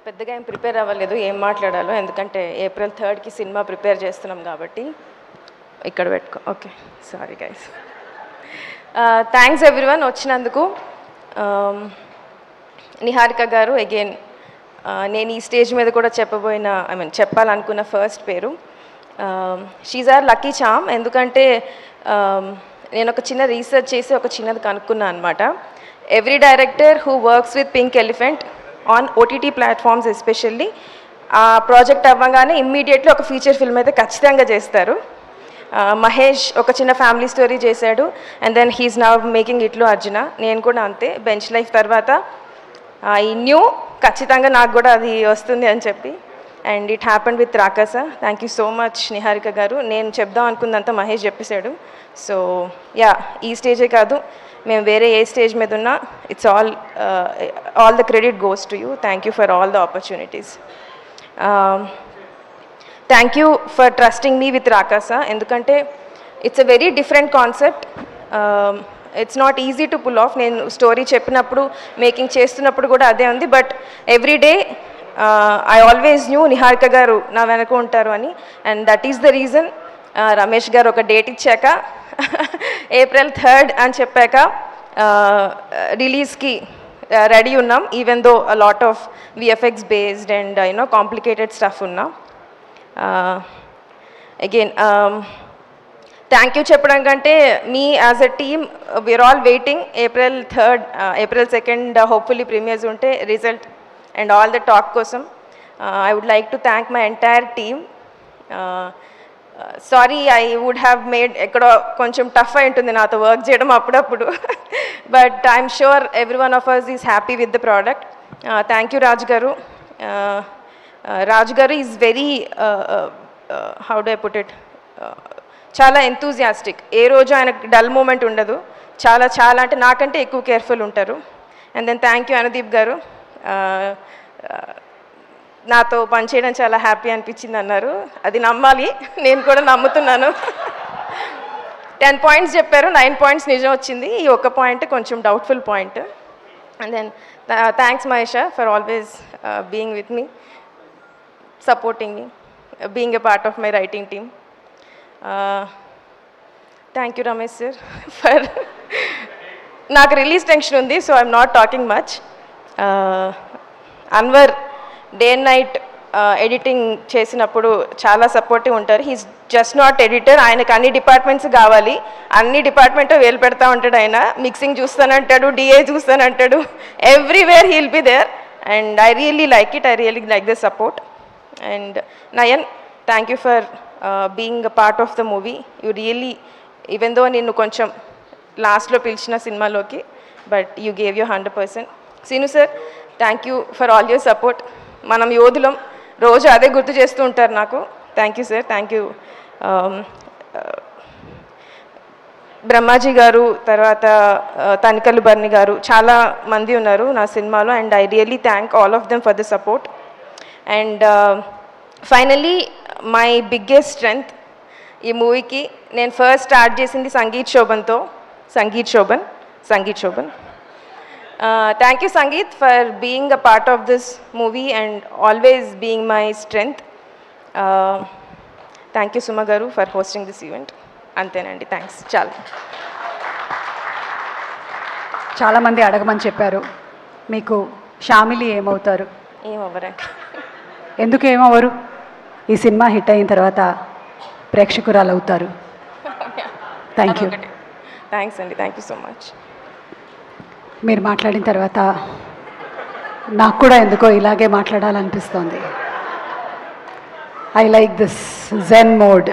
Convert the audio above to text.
పెద్దగా ఏం ప్రిపేర్ అవ్వలేదు ఏం మాట్లాడాలో, ఎందుకంటే April 3కి సినిమా ప్రిపేర్ చేస్తున్నాం కాబట్టి. ఇక్కడ పెట్టుకో. Okay, sorry guys. Thanks everyone వచ్చినందుకు. నిహారిక గారు అగైన్, నేను ఈ స్టేజ్ మీద కూడా చెప్పాలనుకున్న ఫస్ట్ పేరు. She's our lucky charm. ఎందుకంటే నేను ఒక చిన్న రీసెర్చ్ చేసి ఒక చిన్నది కనుక్కున్నాను అనమాట. Every director who works with pink elephant on OTT platforms especially, ఆ ప్రాజెక్ట్ అవ్వగానే ఇమ్మీడియట్లీ ఒక ఫీచర్ ఫిల్మ్ అయితే ఖచ్చితంగా చేస్తారు. మహేష్ ఒక చిన్న ఫ్యామిలీ స్టోరీ చేశాడు, and then he's now making ఇట్లు అర్జున. నేను కూడా అంతే, బెంచ్ లైఫ్ తర్వాత ఈ న్యూ ఖచ్చితంగా నాకు కూడా అది వస్తుంది అని చెప్పి, and it happened with Rakasa. Thank you so much Niharika గారు. నేను చెప్దాం అనుకుందంతా మహేష్ చెప్పేశాడు. సో యా, ఈ స్టేజే కాదు, మేము వేరే ఏ స్టేజ్ మీద ఉన్నా it's all the credit goes to you. Thank you for all the opportunities. Thank you for trusting me with Rakasa. ఎందుకంటే it's a very different concept. It's not easy to pull off. నేను story చెప్పినప్పుడు, making చేస్తున్నప్పుడు కూడా అదే ఉంది. But every day I always new Niharika గారు నా వెనక ఉంటారు అని, and that is the reason. Ramesh గారు ఒక డేట్ ఇచ్చాక April 3rd అని చెప్పాక రిలీజ్కి రెడీ ఉన్నాం, even though a lot of VFX based and complicated stuff ఉన్నాం. అగైన్ థ్యాంక్ యూ చెప్పడం కంటే, మీ as a team we are all waiting April 3rd, April 2nd hopefully premieres ఉంటే result and all the talk కోసం. I would like to thank my entire team. Sorry, I would have made ఎక్కడో కొంచెం tough అయి ఉంటుంది నాతో work చేయడం అప్పుడప్పుడు, but I'm sure every one of us is happy with the product. Thank you Raju garu. Raju garu is very, how do I put it, చాలా enthusiastic. ఏ రోజు ఆయనకు డల్ మూమెంట్ ఉండదు. చాలా చాలా అంటే నాకంటే ఎక్కువ కేర్ఫుల్ ఉంటారు. And then thank you Anudeep garu. నాతో పనిచేయడం చాలా హ్యాపీ అనిపించింది అన్నారు. అది నమ్మాలి, నేను కూడా నమ్ముతున్నాను. 10 పాయింట్స్ చెప్పారు, 9 పాయింట్స్ నిజం వచ్చింది. ఈ ఒక్క పాయింట్ కొంచెం doubtful point. And then thanks Mahesh for always being with me, supporting me, being a part of my writing team. Thank you Ramesh sir for, నాకు రిలీజ్ టెన్షన్ ఉంది, so I'm not talking much. Anwar day and night editing చేసినప్పుడు చాలా supportive ఉంటారు. He's just not editor, ఆయనకు అన్ని departments కావాలి, అన్ని department వేలు పెడతా ఉంటాడు. ఆయన మిక్సింగ్ చూస్తానంటాడు, DA చూస్తానంటాడు, everywhere he'll be there. And I really like it, I really like the support. And Nayan, thank you for being a part of the movie. You really, even though నిన్ను కొంచెం లాస్ట్లో పిలిచిన సినిమాలోకి, but you gave you 100%. Seenu sir, thank you for all your support. మనం యోధులం, రోజు అదే గుర్తు చేస్తూ ఉంటారు నాకు. Thank you sir, thank you. Brahmaji గారు, తర్వాత తనికల్లు బర్ని గారు, చాలా మంది ఉన్నారు నా సినిమాలో, and I really thank all of them for the support. And finally my biggest strength ఈ మూవీకి, నేను ఫస్ట్ స్టార్ట్ చేసింది sangeet శోభన్తో. Sangeet Shobhan. Thank you Sangeet for being a part of this movie and always being my strength. Thank you Suma garu for hosting this event. Antenandi, thanks. చాలా మంది అడగమని చెప్పారు, మీకు షామిలి ఏమవుతారు? ఏమవ్వరండి. ఎందుకు ఏమవ్వరు? ఈ సినిమా హిట్ అయిన తర్వాత ప్రేక్షకురాలు అవుతారు. Thank you. థ్యాంక్స్ అండి, థ్యాంక్ యూ సో మచ్. మీరు మాట్లాడిన తర్వాత నాకు కూడా ఎందుకో ఇలాగే మాట్లాడాలనిపిస్తోంది. I like this zen mode.